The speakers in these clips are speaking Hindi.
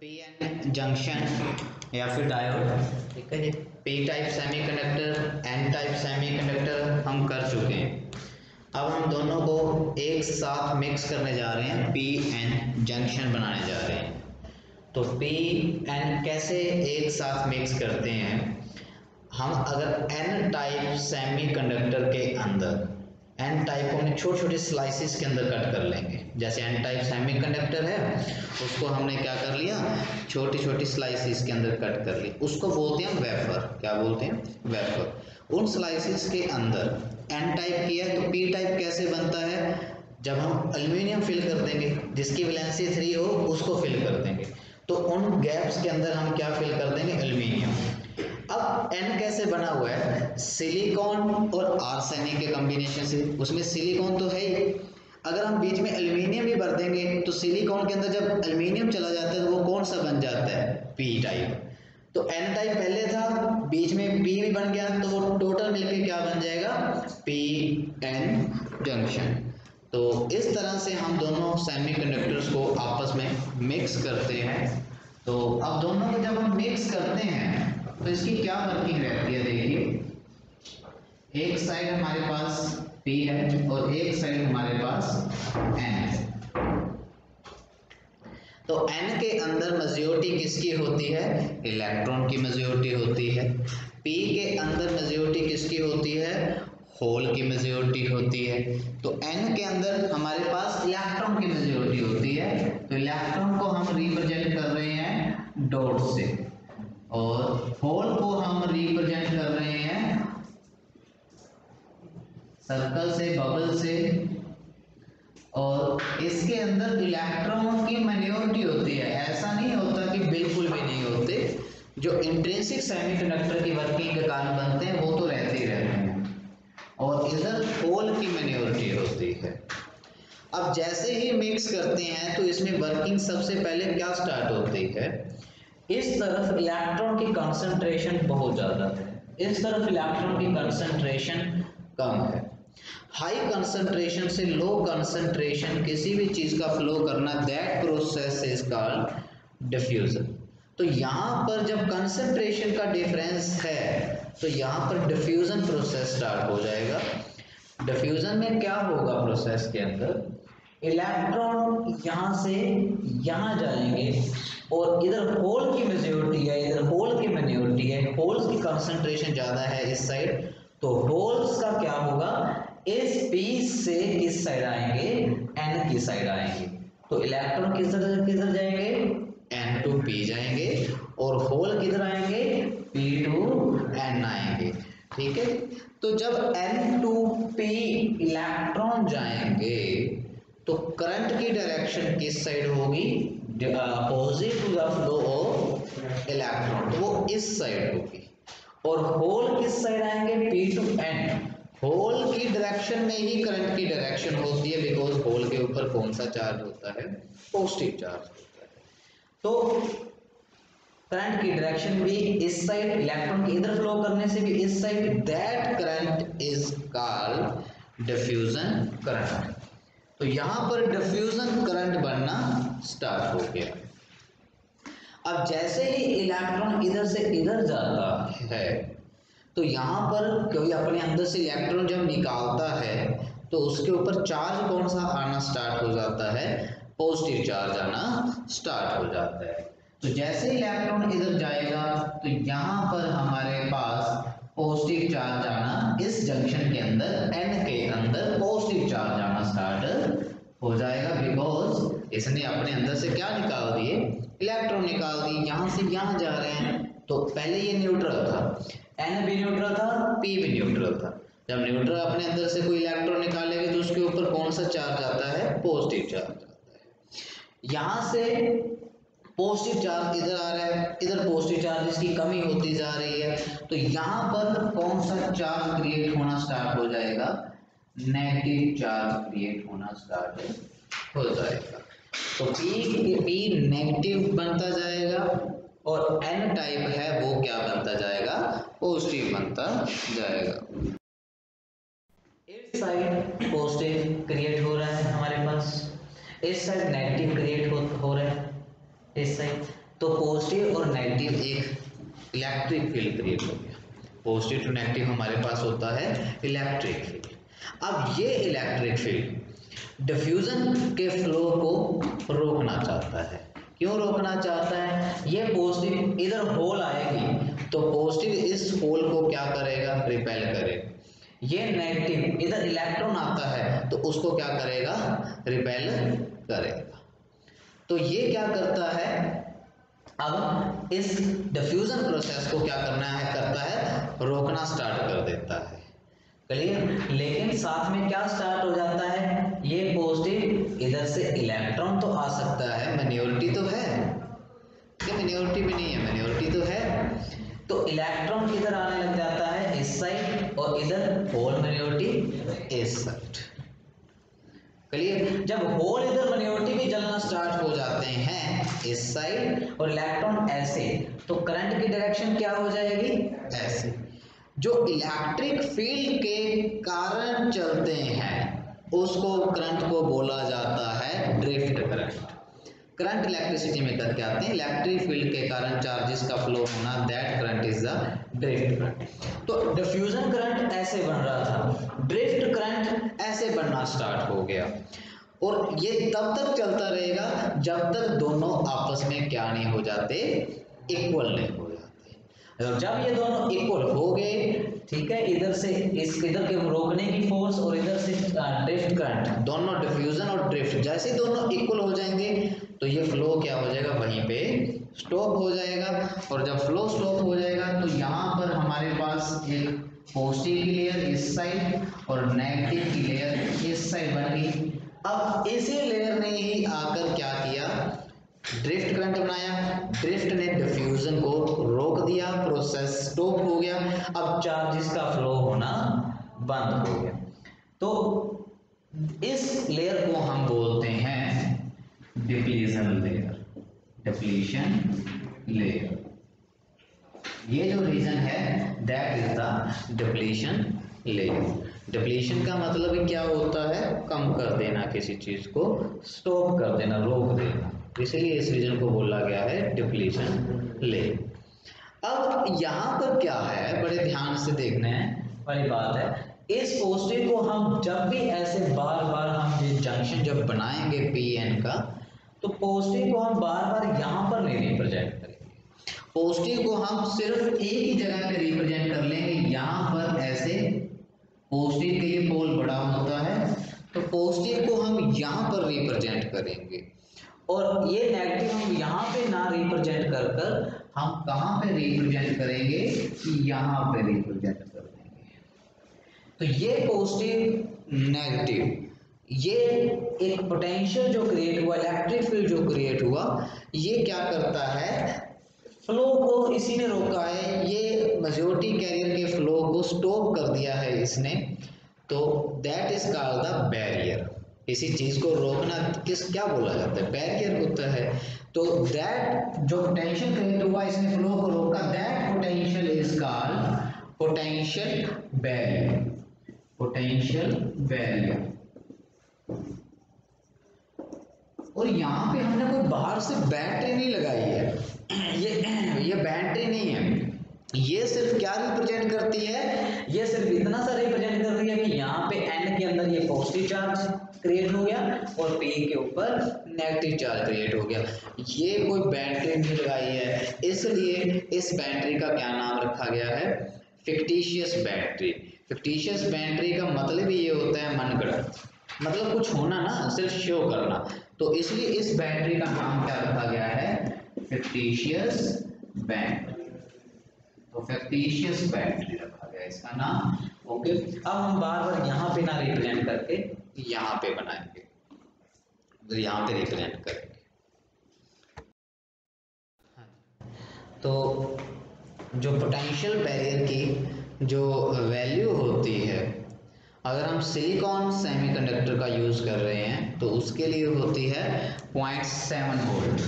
पी एन जंक्शन या फिर डायोड, ठीक है जी। P type semiconductor, N type semiconductor हम कर चुके हैं। अब हम दोनों को एक साथ मिक्स करने जा रहे हैं, पी एन जंक्शन बनाने जा रहे हैं। तो पी एन कैसे एक साथ मिक्स करते हैं, हम अगर एन टाइप सेमीकंडक्टर के अंदर एन टाइप को हमने छोटे छोटे स्लाइसिस के अंदर कट कर लेंगे। जैसे एन टाइप सेमीकंडक्टर है, उसको हमने क्या कर लिया, छोटी छोटी स्लाइसिस के अंदर कट कर लिया। उसको बोलते हैं वेफर। क्या बोलते हैं? वेफर। उन स्लाइसिस के अंदर एन टाइप किया है तो पी टाइप कैसे बनता है, जब हम एल्यूमिनियम फिल कर देंगे, जिसकी वैलेंसी 3 हो उसको फिल कर देंगे, तो उन गैप्स के अंदर हम क्या फिल कर देंगे, एल्यूमिनियम। अब एन कैसे बना हुआ है, सिलिकॉन और आर्सेनिक के कॉम्बिनेशन से। उसमें सिलिकॉन तो है ही, अगर हम बीच में एल्यूमिनियम भी भर देंगे तो सिलिकॉन के अंदर जब एल्यूमिनियम चला जाता है तो वो कौन सा बन जाता है, पी टाइप। तो एन टाइप पहले था, बीच में पी भी बन गया, तो वो टोटल मिलके क्या बन जाएगा, पी एन जंक्शन। तो इस तरह से हम दोनों सेमीकंडक्टर्स को आपस में मिक्स करते हैं। तो अब दोनों को जब हम मिक्स करते हैं तो इसकी क्या वर्किंग रहती है, देखिए, एक साइड हमारे पास P है और एक साइड हमारे पास N है। तो N के अंदर मेजॉरिटी किसकी होती है, इलेक्ट्रॉन की मेजॉरिटी होती है। P के अंदर मेजॉरिटी किसकी होती है, होल की मेजॉरिटी होती है। तो N के अंदर हमारे पास इलेक्ट्रॉन की मेजॉरिटी होती है, तो इलेक्ट्रॉन को हम रिप्रेजेंट कर रहे हैं डॉट से, और होल को हम रिप्रेजेंट कर रहे हैं सर्कल से, बबल से। और इसके अंदर इलेक्ट्रॉन की माइनॉरिटी होती है, ऐसा नहीं होता कि बिल्कुल भी नहीं होते। जो इंट्रिंसिक सेमीकंडक्टर की वर्किंग के कारण बनते हैं वो तो रहते ही रहते हैं, और इधर होल की माइनॉरिटी होती है। अब जैसे ही मिक्स करते हैं तो इसमें वर्किंग सबसे पहले क्या स्टार्ट होती है, इस तरफ इलेक्ट्रॉन की कंसंट्रेशन बहुत ज्यादा है, इस तरफ इलेक्ट्रॉन की कंसंट्रेशन कम है। हाई कंसंट्रेशन से लो कंसंट्रेशन किसी भी चीज का फ्लो करना, that process is called diffusion. तो यहाँ पर जब कंसंट्रेशन का डिफरेंस है तो यहाँ पर डिफ्यूजन प्रोसेस स्टार्ट हो जाएगा। डिफ्यूजन में क्या होगा, प्रोसेस के अंदर इलेक्ट्रॉन यहाँ से यहाँ जाएंगे, और इधर होल की मेजॉरिटी है, इधर होल की माइनॉरिटी है, होल्स की कंसंट्रेशन ज्यादा है इस साइड, तो होल्स का क्या होगा, इस पी से इस साइड आएंगे, एन की साइड आएंगे। तो इलेक्ट्रॉन किधर जाएंगे, एन टू पी जाएंगे, और होल किधर आएंगे, पी टू एन आएंगे। ठीक है, तो जब एन टू पी इलेक्ट्रॉन जाएंगे तो करंट की डायरेक्शन किस साइड होगी, opposite to the flow of electron, तो वो इस साइड होगी। और होल किस साइड आएंगे, पी टू एन। होल की डायरेक्शन में ही करंट की डायरेक्शन होती है, बिकॉज होल के ऊपर कौन सा चार्ज होता है, पॉजिटिव चार्ज होता है। तो करंट की डायरेक्शन भी इस साइड, इलेक्ट्रॉन के इधर फ्लो करने से भी इस side, that current is called diffusion current. तो यहां पर डिफ्यूजन करंट बनना स्टार्ट हो गया। अब जैसे ही इलेक्ट्रॉन इधर से इधर जाता है तो यहां पर कोई अपने अंदर से इलेक्ट्रॉन जब निकालता है तो उसके ऊपर चार्ज कौन सा आना स्टार्ट हो जाता है, पॉजिटिव चार्ज आना स्टार्ट हो जाता है। तो जैसे इलेक्ट्रॉन इधर जाएगा तो यहां पर हमारे पास पॉजिटिव चार्ज आना, इस जंक्शन के अंदर एन के अंदर पॉजिटिव चार्ज आना स्टार्ट हो जाएगा, बिकॉज इसने अपने अंदर से क्या निकाल दिए, इलेक्ट्रॉन निकाल दिए। यहां से यहां जा रहे हैं, तो पहले ये न्यूट्रल था, एन भी न्यूट्रल था, पी भी न्यूट्रल था। जब न्यूट्रल अपने अंदर से कोई इलेक्ट्रॉन निकालेगा तो उसके ऊपर कौन सा चार्ज आता है, पॉजिटिव चार्ज आता है। यहां से पॉजिटिव चार्ज इधर आ रहा है, इधर पॉजिटिव चार्ज इसकी कमी होती जा रही है, तो यहां पर कौन सा चार्ज क्रिएट होना स्टार्ट हो जाएगा, नेगेटिव चार्ज क्रिएट होना स्टार्ट हो जाएगा। तो पी नेगेटिव बनता जाएगा, और एन टाइप है वो क्या बनता जाएगा, पॉजिटिव बनता जाएगा। इस साइड पॉजिटिव क्रिएट हो रहा है हमारे पास, इस साइड नेगेटिव क्रिएट हो रहा है इस साइड। तो पॉजिटिव और नेगेटिव एक इलेक्ट्रिक फील्ड क्रिएट हो गया। पॉजिटिव टू नेगेटिव हमारे पास होता है इलेक्ट्रिक फील्ड। अब ये इलेक्ट्रिक फील्ड डिफ्यूजन के फ्लो को रोकना चाहता है। क्यों रोकना चाहता है? ये पॉजिटिव इधर होल आएगी तो पॉजिटिव इस होल को क्या करेगा? रिपेल करेगा। ये नेगेटिव इधर इलेक्ट्रॉन आता है तो उसको क्या करेगा? रिपेल करेगा। तो ये क्या करता है? अब इस डिफ्यूजन प्रोसेस को क्या करता है? रोकना स्टार्ट कर देता है। क्लियर? लेकिन साथ में क्या स्टार्ट हो जाता है? ये पॉजिटिव इधर से इलेक्ट्रॉन तो आ सकता है, माइनॉरिटी तो है कि माइनॉरिटी भी नहीं है? माइनॉरिटी तो है। तो इलेक्ट्रॉन किधर आने लग जाता है? इस साइड, और इधर होल माइनॉरिटी इस साइड। क्लियर? जब होल इधर माइनॉरिटी भी जलना स्टार्ट हो जाते हैं इस साइड और इलेक्ट्रॉन ऐसे, तो करंट की डायरेक्शन क्या हो जाएगी? ऐसे। जो इलेक्ट्रिक फील्ड के कारण चलते हैं उसको करंट को बोला जाता है ड्रिफ्ट करंट। करंट इलेक्ट्रिसिटी में करके आते हैं, इलेक्ट्रिक फील्ड के कारण चार्जेस का फ्लो होना, that current is the drift current. तो डिफ्यूजन करंट ऐसे बन रहा था, ड्रिफ्ट करंट ऐसे बनना स्टार्ट हो गया, और ये तब तक चलता रहेगा जब तक दोनों आपस में क्या नहीं हो जाते? इक्वल नहीं हो जाते। और जब ये दोनों इक्वल हो गए, ठीक है, इधर से इधर के रोकने की फोर्स और इधर से ड्रिफ्ट करंट, दोनों डिफ्यूजन और ड्रिफ्ट जैसे दोनों इक्वल हो जाएंगे तो ये फ्लो क्या हो जाएगा? वहीं पे स्टॉप हो जाएगा। और जब फ्लो स्टॉप हो जाएगा तो यहाँ पर हमारे पास एक पॉजिटिव की लेयर इस साइड और नेगेटिव की लेयर इस साइड बन गई। अब इसी लेयर ने ही आकर क्या किया? ड्रिफ्ट करंट बनाया। ड्रिफ्ट ने डिफ्यूजन को रोक दिया, प्रोसेस स्टॉप हो गया। अब चार्जेस का फ्लो होना बंद हो गया। तो इस लेयर को हम बोलते हैं डिप्लीशन लेयर। डिप्लीशन लेयर, ये जो रीजन है that is the depletion layer. Depletion का मतलब क्या होता है? कम कर देना, किसी चीज को स्टॉप कर देना, रोक देना, इसीलिए इस रीजन को बोला गया है डिप्लीशन लेयर। अब यहाँ पर क्या है, बड़े ध्यान से देखने वाली बात है। इस पॉजिटिव को हम जब भी ऐसे बार बार हम ये जंक्शन जब बनाएंगे पी एन का, तो पॉजिटिव को हम बार बार यहाँ पर नहीं रिप्रेजेंट करेंगे। पॉजिटिव को हम सिर्फ एक ही जगह पे रिप्रेजेंट कर लेंगे, यहाँ पर ऐसे। पॉजिटिव के लिए पोल बड़ा होता है तो पॉजिटिव को हम यहाँ पर रिप्रेजेंट करेंगे, और ये नेगेटिव हम यहाँ पे ना रिप्रेजेंट कर कर हम कहाँ पे रिप्रेजेंट करेंगे? यहाँ पे रिप्रेजेंट कर देंगे। तो ये पॉजिटिव नेगेटिव, ये एक पोटेंशियल जो क्रिएट हुआ, इलेक्ट्रिक फील्ड जो क्रिएट हुआ, ये क्या करता है? फ्लो को इसी ने रोका है। ये मेजॉरिटी कैरियर के फ्लो को स्टॉप कर दिया है इसने। तो that is called the barrier. किसी चीज को रोकना क्या बोला जाता है? बैरियर होता है। तो दैट जो पोटेंशियल क्रिएट हुआ, इसने फ्लो को रोका, that potential is called potential barrier. Potential barrier. और यहाँ पे हमने कोई बाहर से बैटरी नहीं लगाई है, ये बैटरी नहीं है, ये सिर्फ क्या रिप्रेजेंट करती है? ये सिर्फ इतना सा रिप्रेजेंट करती है कि यहाँ पे एन के अंदर ये पॉजिटिव चार्ज क्रिएट हो गया और पी के ऊपर नेगेटिव चार्ज क्रिएट हो गया। ये कोई बैटरी नहीं लगाई है, इसलिए इस बैटरी का क्या नाम रखा गया है? Fictitious battery. फिक्टिशियस बैटरी का मतलब ही ये होता है मनगढ़ंत, मतलब कुछ होना ना, सिर्फ शो करना। तो इसलिए इस बैटरी का नाम क्या रखा गया है? Fictitious battery. तो फिक्टिशियस बैटरी रखा गया इसका नाम। ओके, अब हम बार बार यहाँ पे ना रिप्रेजेंट करके यहाँ पे बनाएंगे, तो यहाँ पे रिप्रेजेंट करेंगे। तो जो पोटेंशियल बैरियर की जो वैल्यू होती है, अगर हम सिलिकॉन सेमीकंडक्टर का यूज़ कर रहे हैं तो उसके लिए होती है 0.7 volt.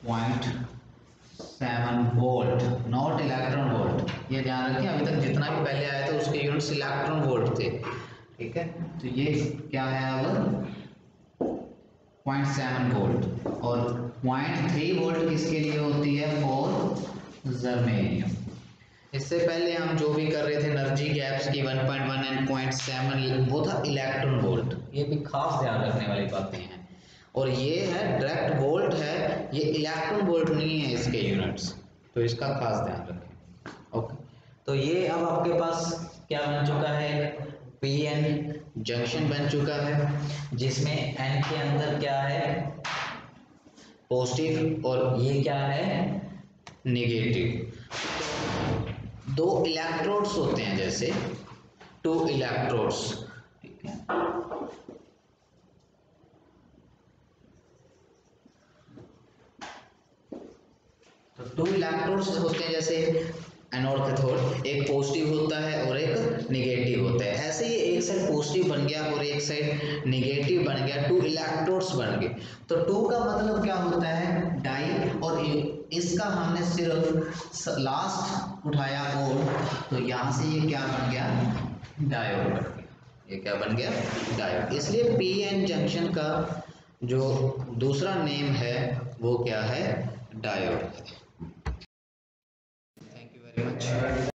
0.7 volt, not electron volt. ये ध्यान रखें, अभी तक जितना भी पहले आया था उसके यूनिट्स इलेक्ट्रॉन वोल्ट थे। ठीक है, तो ये क्या है अब? 0.7 वोल्ट, और 0.3 वोल्ट किसके लिए होती है? For germanium. इससे पहले हम जो भी कर रहे थे एनर्जी गैप्स की 1.1 एंड 0.7, वो था इलेक्ट्रॉन वोल्ट। ये भी खास ध्यान रखने वाली बातें हैं। और ये है डायरेक्ट वोल्ट है, ये इलेक्ट्रॉन वोल्ट नहीं है इसके यूनिट्स, तो इसका खास ध्यान रखें। ओके, तो ये अब आपके पास क्या बन चुका है? पी एन जंक्शन बन चुका है, जिसमें एन के अंदर क्या है? पॉजिटिव, और ये क्या है? नेगेटिव। दो इलेक्ट्रोड्स होते हैं, जैसे 2 इलेक्ट्रोड्स, ठीक है। तो 2 इलेक्ट्रोड्स होते हैं, जैसे एनोड कैथोड, एक पॉजिटिव होता है और एक नेगेटिव होता है। ऐसे ही एक साइड पॉजिटिव बन गया और एक साइड नेगेटिव बन गया, 2 इलेक्ट्रोड्स बन गए। तो 2 का मतलब क्या होता है? डाई, और इसका हमने सिर्फ लास्ट उठाया और, तो यहाँ से ये क्या बन गया? डायोड बन गया। ये क्या बन गया? डायोड। इसलिए पी एन जंक्शन का जो दूसरा नेम है वो क्या है? डायोड है। Thank you very much.